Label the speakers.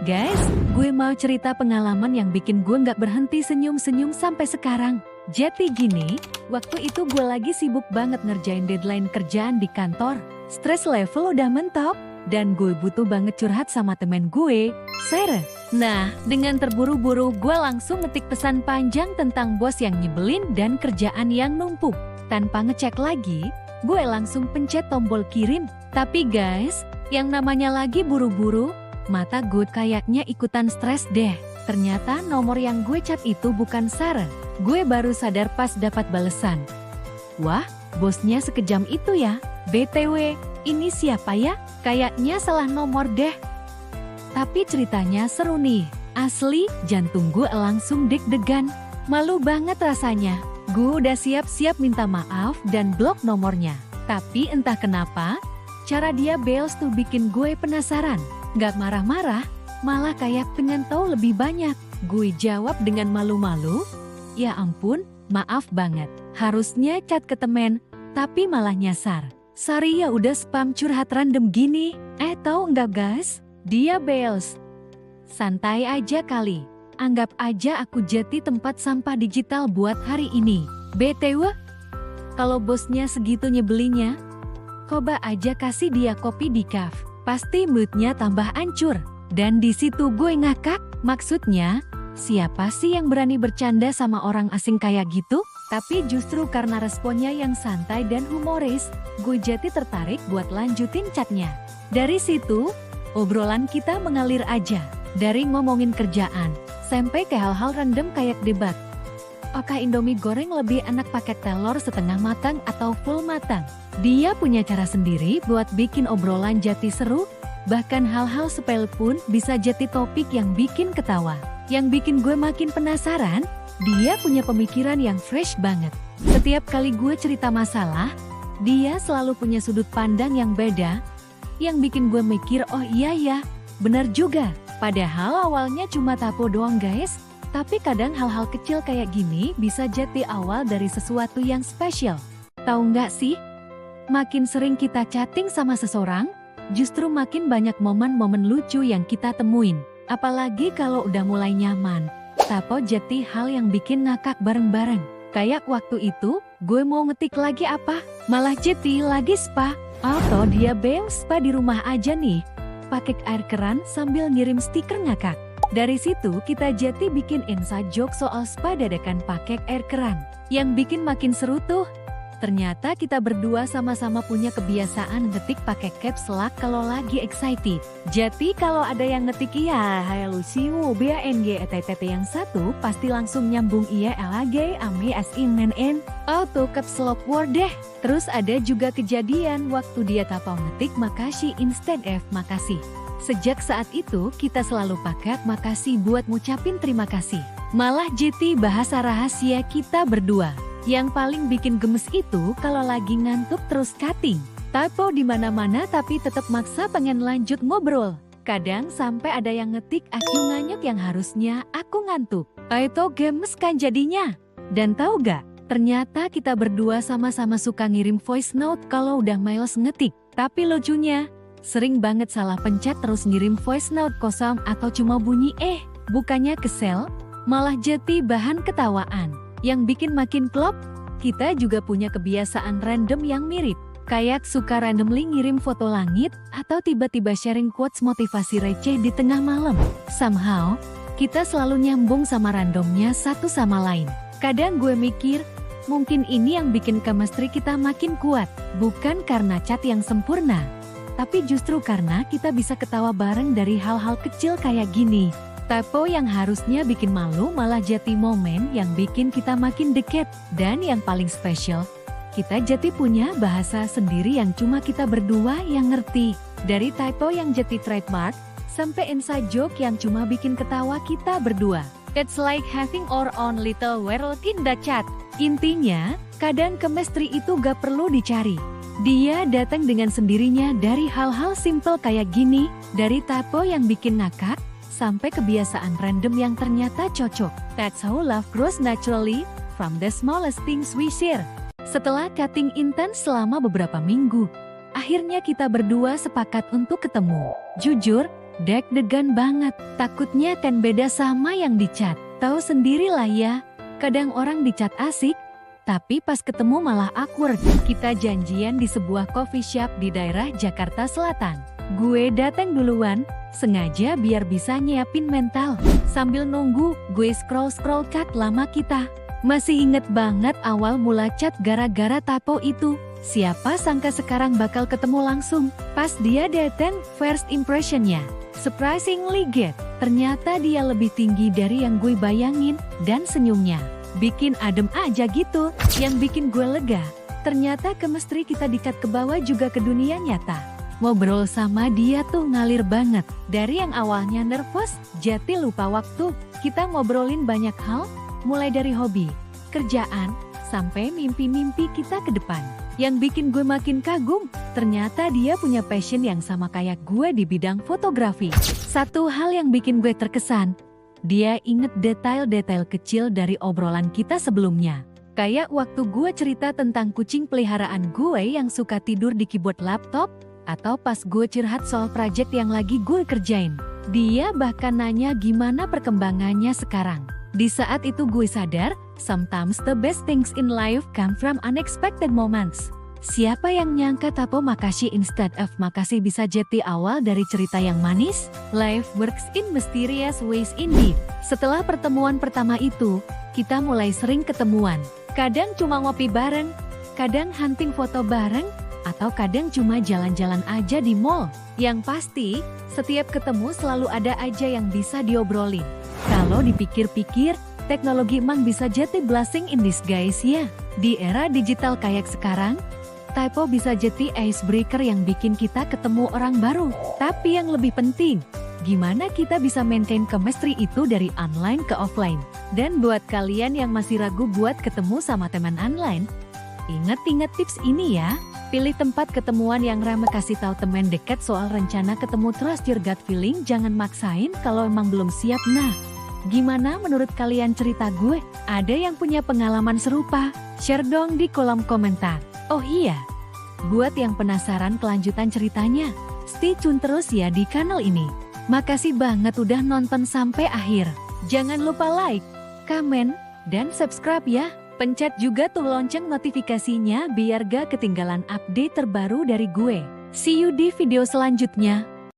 Speaker 1: Guys, gue mau cerita pengalaman yang bikin gue nggak berhenti senyum-senyum sampai sekarang. Jadi gini, waktu itu gue lagi sibuk banget ngerjain deadline kerjaan di kantor. Stres level udah mentok, dan gue butuh banget curhat sama temen gue, Sarah. Nah, dengan terburu-buru gue langsung ngetik pesan panjang tentang bos yang nyebelin dan kerjaan yang numpuk. Tanpa ngecek lagi, gue langsung pencet tombol kirim. Tapi guys, yang namanya lagi buru-buru, mata gue kayaknya ikutan stres deh. Ternyata nomor yang gue chat itu bukan Sarah. Gue baru sadar pas dapat balesan. Wah, bosnya sekejam itu ya. BTW, ini siapa ya? Kayaknya salah nomor deh. Tapi ceritanya seru nih. Asli, jantung gue langsung deg-degan. Malu banget rasanya. Gue udah siap-siap minta maaf dan blok nomornya. Tapi entah kenapa, cara dia bails tuh bikin gue penasaran. Gak marah-marah, malah kayak pengen tahu lebih banyak. Gue jawab dengan malu-malu, ya ampun, maaf banget. Harusnya chat ke temen, tapi malah nyasar. Sorry ya udah spam curhat random gini. Tahu nggak guys? Dia bails. Santai aja kali. Anggap aja aku jadi tempat sampah digital buat hari ini. BTW, kalau bosnya segitu nyebelinnya, coba aja kasih dia kopi decaf. Pasti moodnya tambah hancur. Dan di situ gue ngakak. Maksudnya, siapa sih yang berani bercanda sama orang asing kayak gitu? Tapi justru karena responnya yang santai dan humoris, gue jadi tertarik buat lanjutin chatnya. Dari situ, obrolan kita mengalir aja. Dari ngomongin kerjaan, sampai ke hal-hal random kayak debat. Oke, Indomie goreng lebih enak pakai telur setengah matang atau full matang? Dia punya cara sendiri buat bikin obrolan jadi seru. Bahkan hal-hal sepele pun bisa jadi topik yang bikin ketawa. Yang bikin gue makin penasaran, dia punya pemikiran yang fresh banget. Setiap kali gue cerita masalah, dia selalu punya sudut pandang yang beda, yang bikin gue mikir, oh iya ya, benar juga. Padahal awalnya cuma tapo doang guys, tapi kadang hal-hal kecil kayak gini bisa jadi awal dari sesuatu yang spesial. Tahu nggak sih? Makin sering kita chatting sama seseorang, justru makin banyak momen-momen lucu yang kita temuin. Apalagi kalau udah mulai nyaman. Tapo jadi hal yang bikin ngakak bareng-bareng. Kayak waktu itu, gue mau ngetik lagi apa, malah jadi lagi spa. Atau dia bails spa di rumah aja nih, pakai air keran sambil ngirim stiker ngakak. Dari situ kita jadi bikin inside joke soal spa dadakan pakai air keran. Yang bikin makin seru tuh, ternyata kita berdua sama-sama punya kebiasaan ngetik pakai caps lock kalau lagi excited. Jadi kalau ada yang ngetik iya hai lusiu BANGETTT yang satu pasti langsung nyambung iya LAG AME SINNN auto caps lock word deh. Terus ada juga kejadian waktu dia tapau ngetik makasih instead of makasih. Sejak saat itu kita selalu pakai makasih buat ngucapin terima kasih. Malah jadi bahasa rahasia kita berdua. Yang paling bikin gemes itu kalau lagi ngantuk terus cutting. Typo di mana-mana tapi tetap maksa pengen lanjut ngobrol. Kadang sampai ada yang ngetik aku nganyuk yang harusnya aku ngantuk. Itu gemes kan jadinya. Dan tahu gak? Ternyata kita berdua sama-sama suka ngirim voice note kalau udah males ngetik. Tapi lucunya, sering banget salah pencet terus ngirim voice note kosong atau cuma bunyi bukannya kesel, malah jadi bahan ketawaan. Yang bikin makin klop, kita juga punya kebiasaan random yang mirip. Kayak suka randomly ngirim foto langit, atau tiba-tiba sharing quotes motivasi receh di tengah malam. Somehow, kita selalu nyambung sama randomnya satu sama lain. Kadang gue mikir, mungkin ini yang bikin chemistry kita makin kuat. Bukan karena chat yang sempurna, tapi justru karena kita bisa ketawa bareng dari hal-hal kecil kayak gini. Typo yang harusnya bikin malu malah jadi momen yang bikin kita makin deket. Dan yang paling spesial, kita jadi punya bahasa sendiri yang cuma kita berdua yang ngerti. Dari typo yang jadi trademark, sampai inside joke yang cuma bikin ketawa kita berdua. It's like having our own little world in the chat. Intinya, kadang chemistry itu gak perlu dicari. Dia datang dengan sendirinya dari hal-hal simple kayak gini, dari typo yang bikin ngakak, sampai kebiasaan random yang ternyata cocok. That's how love grows naturally, from the smallest things we share. Setelah chatting intens selama beberapa minggu, akhirnya kita berdua sepakat untuk ketemu. Jujur, Deg-degan banget, takutnya kan beda sama yang di chat. Tahu sendirilah ya, kadang orang di chat asik, tapi pas ketemu malah awkward. Kita janjian di sebuah coffee shop di daerah Jakarta Selatan. Gue datang duluan, sengaja biar bisa nyiapin mental. Sambil nunggu, gue scroll-scroll chat lama kita. Masih inget banget awal mula chat gara-gara tato itu. Siapa sangka sekarang bakal ketemu langsung. Pas dia datang, first impressionnya surprisingly good. Ternyata dia lebih tinggi dari yang gue bayangin, dan senyumnya bikin adem aja gitu. Yang bikin gue lega, ternyata chemistry kita dikat ke bawah juga ke dunia nyata. Ngobrol sama dia tuh ngalir banget. Dari yang awalnya nervous, jadi lupa waktu, kita ngobrolin banyak hal, mulai dari hobi, kerjaan, sampai mimpi-mimpi kita ke depan. Yang bikin gue makin kagum, ternyata dia punya passion yang sama kayak gue di bidang fotografi. Satu hal yang bikin gue terkesan, dia inget detail-detail kecil dari obrolan kita sebelumnya. Kayak waktu gue cerita tentang kucing peliharaan gue yang suka tidur di keyboard laptop, atau pas gue curhat soal project yang lagi gue kerjain. Dia bahkan nanya gimana perkembangannya sekarang. Di saat itu gue sadar, sometimes the best things in life come from unexpected moments. Siapa yang nyangka tapo makasih instead of makasih bisa jadi awal dari cerita yang manis? Life works in mysterious ways indeed. Setelah pertemuan pertama itu, kita mulai sering ketemuan. Kadang cuma ngopi bareng, kadang hunting foto bareng, atau kadang cuma jalan-jalan aja di mall. Yang pasti, setiap ketemu selalu ada aja yang bisa diobrolin. Kalau dipikir-pikir, teknologi emang bisa jadi blessing in disguise ya. Di era digital kayak sekarang, typo bisa jadi icebreaker yang bikin kita ketemu orang baru. Tapi yang lebih penting, gimana kita bisa maintain chemistry itu dari online ke offline. Dan buat kalian yang masih ragu buat ketemu sama teman online, ingat-ingat tips ini ya. Pilih tempat ketemuan yang ramah, kasih tahu teman dekat soal rencana ketemu, trust your gut feeling, jangan maksain kalau emang belum siap. Nah, gimana menurut kalian cerita gue? Ada yang punya pengalaman serupa? Share dong di kolom komentar. Oh iya, buat yang penasaran kelanjutan ceritanya, stay tune terus ya di kanal ini. Makasih banget udah nonton sampai akhir. Jangan lupa like, komen, dan subscribe ya. Pencet juga tuh lonceng notifikasinya biar gak ketinggalan update terbaru dari gue. See you di video selanjutnya.